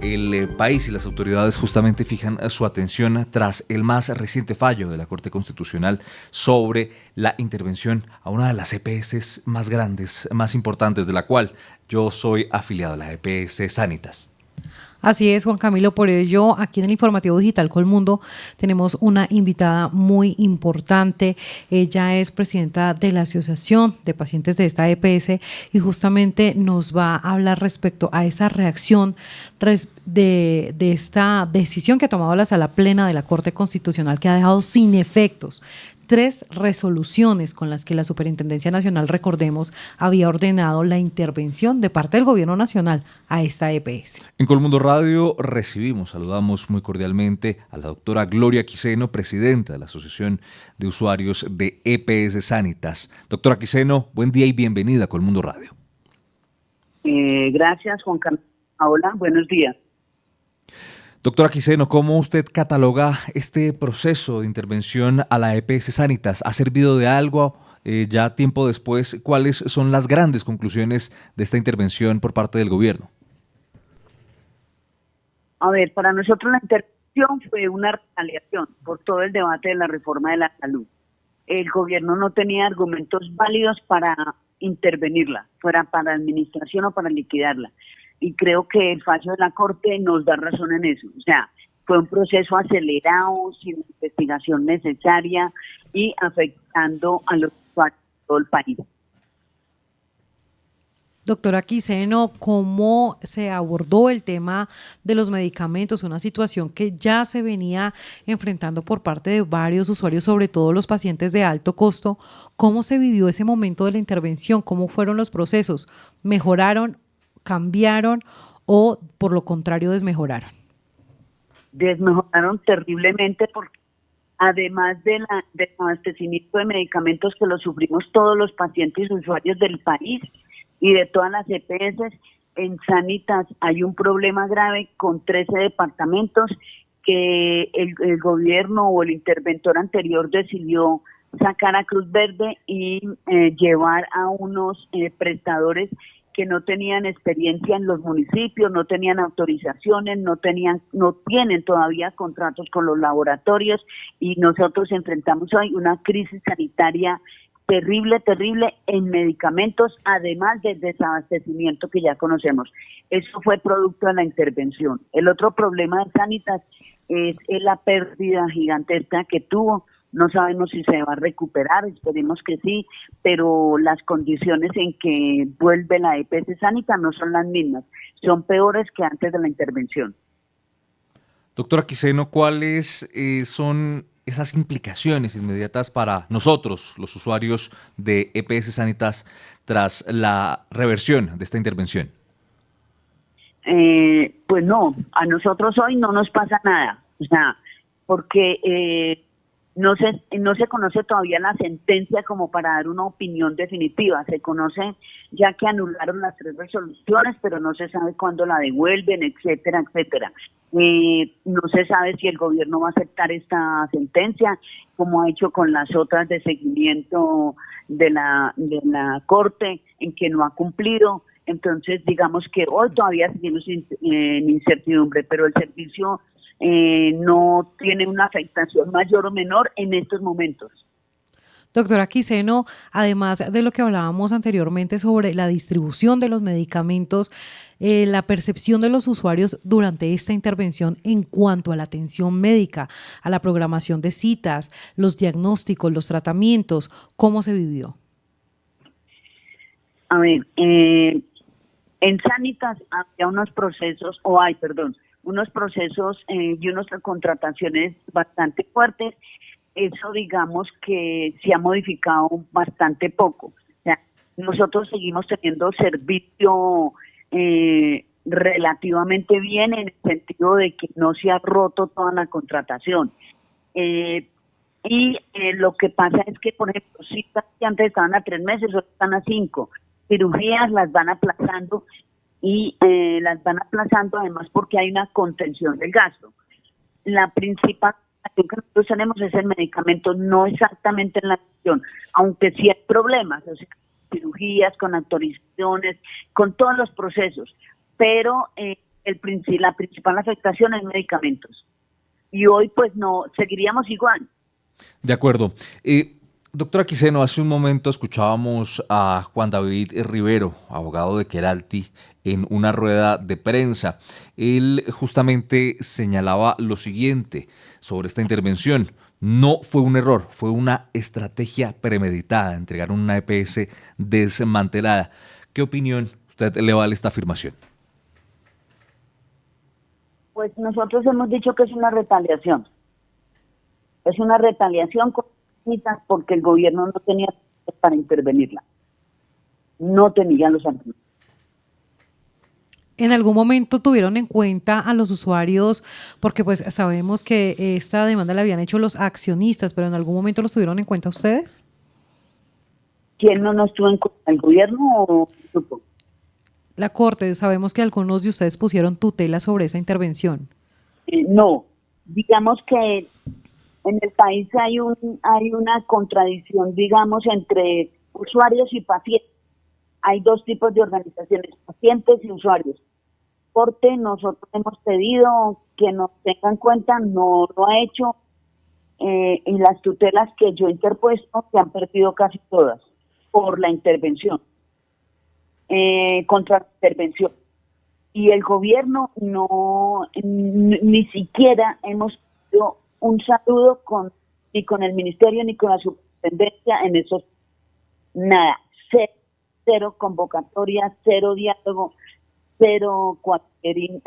el país y las autoridades justamente fijan su atención tras el más reciente fallo de la Corte Constitucional sobre la intervención a una de las EPS más grandes, más importantes, de la cual yo soy afiliado, la EPS Sanitas. Así es, Juan Camilo, por ello aquí en el Informativo Digital Colmundo tenemos una invitada muy importante. Ella es presidenta de la Asociación de Pacientes de esta EPS y justamente nos va a hablar respecto a esa reacción de esta decisión que ha tomado la Sala Plena de la Corte Constitucional, que ha dejado sin efectos 3 resoluciones con las que la Superintendencia Nacional, recordemos, había ordenado la intervención de parte del Gobierno Nacional a esta EPS. En Colmundo Radio saludamos muy cordialmente a la doctora Gloria Quiseno, presidenta de la Asociación de Usuarios de EPS Sanitas. Doctora Quiseno, buen día y bienvenida a Colmundo Radio. Gracias, Juan Camilo. Hola, buenos días. Doctora Quiseno, ¿cómo usted cataloga este proceso de intervención a la EPS Sanitas? ¿Ha servido de algo ya tiempo después? ¿Cuáles son las grandes conclusiones de esta intervención por parte del gobierno? A ver, para nosotros la intervención fue una retaliación por todo el debate de la reforma de la salud. El gobierno no tenía argumentos válidos para intervenirla, fuera para administración o para liquidarla. Y creo que el fallo de la Corte nos da razón en eso. O sea, fue un proceso acelerado, sin investigación necesaria y afectando a los usuarios de todo el país. Doctora Quiseno, ¿cómo se abordó el tema de los medicamentos? Una situación que ya se venía enfrentando por parte de varios usuarios, sobre todo los pacientes de alto costo. ¿Cómo se vivió ese momento de la intervención? ¿Cómo fueron los procesos? ¿Mejoraron, cambiaron o por lo contrario desmejoraron? Desmejoraron terriblemente porque además del abastecimiento de medicamentos que lo sufrimos todos los pacientes y usuarios del país y de todas las EPS, en Sanitas hay un problema grave con 13 departamentos que el gobierno o el interventor anterior decidió sacar a Cruz Verde y llevar a unos prestadores que no tenían experiencia en los municipios, no tenían autorizaciones, no tienen todavía contratos con los laboratorios, y nosotros enfrentamos hoy una crisis sanitaria terrible en medicamentos, además del desabastecimiento que ya conocemos. Eso fue producto de la intervención. El otro problema de Sanitas es la pérdida gigantesca que tuvo. No sabemos si se va a recuperar, esperemos que sí, pero las condiciones en que vuelve la EPS Sanitas no son las mismas, son peores que antes de la intervención. Doctora Quiseno, ¿cuáles son esas implicaciones inmediatas para nosotros, los usuarios de EPS Sanitas, tras la reversión de esta intervención? Pues no, a nosotros hoy no nos pasa nada, o sea, porque no se conoce todavía la sentencia como para dar una opinión definitiva. Se conoce ya que anularon las 3 resoluciones, pero no se sabe cuándo la devuelven, etcétera, etcétera. No se sabe si el gobierno va a aceptar esta sentencia, como ha hecho con las otras de seguimiento de la Corte, en que no ha cumplido. Entonces, digamos que hoy todavía seguimos en incertidumbre, pero el servicio no tiene una afectación mayor o menor en estos momentos. Doctora Quiseno, además de lo que hablábamos anteriormente sobre la distribución de los medicamentos, la percepción de los usuarios durante esta intervención en cuanto a la atención médica, a la programación de citas, los diagnósticos, los tratamientos, ¿cómo se vivió? A ver, en Sanitas había unos procesos y unas contrataciones bastante fuertes. Eso digamos que se ha modificado bastante poco. O sea, nosotros seguimos teniendo servicio relativamente bien, en el sentido de que no se ha roto toda la contratación. Lo que pasa es que, por ejemplo, citas que antes estaban a 3 meses, ahora están a 5. Cirugías las van aplazando y además porque hay una contención del gasto. La principal que nosotros tenemos es el medicamento, no exactamente en la atención, aunque sí hay problemas, o sea, cirugías, con autorizaciones, con todos los procesos, pero la principal afectación es medicamentos. Y hoy pues no, seguiríamos igual. De acuerdo. Doctora Quiseno, hace un momento escuchábamos a Juan David Rivero, abogado de Keralty, en una rueda de prensa. Él justamente señalaba lo siguiente sobre esta intervención. No fue un error, fue una estrategia premeditada, entregar una EPS desmantelada. ¿Qué opinión usted le vale esta afirmación? Pues nosotros hemos dicho que es una retaliación. Es una retaliación porque el gobierno no tenía para intervenirla. No tenía los argumentos. ¿En algún momento tuvieron en cuenta a los usuarios? Porque pues sabemos que esta demanda la habían hecho los accionistas, pero ¿en algún momento los tuvieron en cuenta ustedes? ¿Quién no nos tuvo en cuenta? ¿El gobierno o el grupo? La Corte. Sabemos que algunos de ustedes pusieron tutela sobre esa intervención. No. Digamos que en el país hay una contradicción, digamos, entre usuarios y pacientes. Hay dos tipos de organizaciones, pacientes y usuarios. Corte, nosotros hemos pedido que nos tenga en cuenta, no lo ha hecho, y las tutelas que yo he interpuesto se han perdido casi todas por la intervención, contra la intervención. Y el gobierno no, ni siquiera hemos pedido un saludo ni con el ministerio ni con la superintendencia en esos, nada, cero convocatoria, cero diálogo, cero cualquier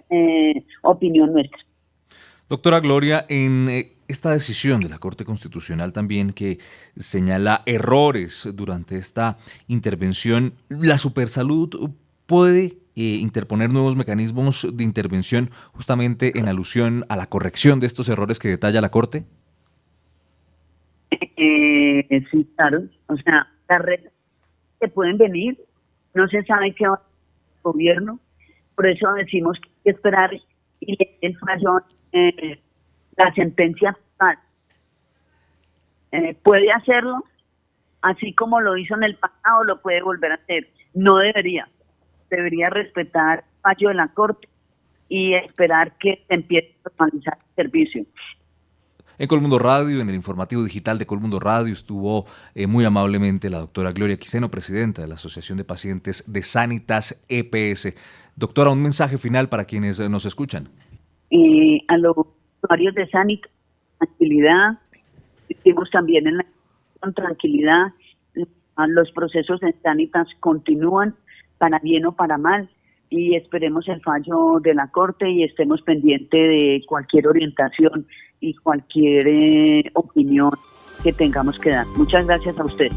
opinión nuestra. Doctora Gloria, en esta decisión de la Corte Constitucional también que señala errores durante esta intervención, ¿la Supersalud puede interponer nuevos mecanismos de intervención justamente en alusión a la corrección de estos errores que detalla la Corte? Sí, claro. O sea, las redes que pueden venir, no se sabe qué va a hacer el gobierno, por eso decimos que hay que esperar y el fallo, la sentencia final. Puede hacerlo, así como lo hizo en el pasado, lo puede volver a hacer. No debería respetar el fallo de la Corte y esperar que se empiece a normalizar el servicio. En Colmundo Radio, en el informativo digital de Colmundo Radio, estuvo muy amablemente la doctora Gloria Quiseno, presidenta de la Asociación de Pacientes de Sanitas EPS. Doctora, un mensaje final para quienes nos escuchan. A los usuarios de Sanitas, tranquilidad, vivimos también en la tranquilidad, los procesos en Sanitas continúan para bien o para mal y esperemos el fallo de la Corte y estemos pendientes de cualquier orientación y cualquier opinión que tengamos que dar. Muchas gracias a usted.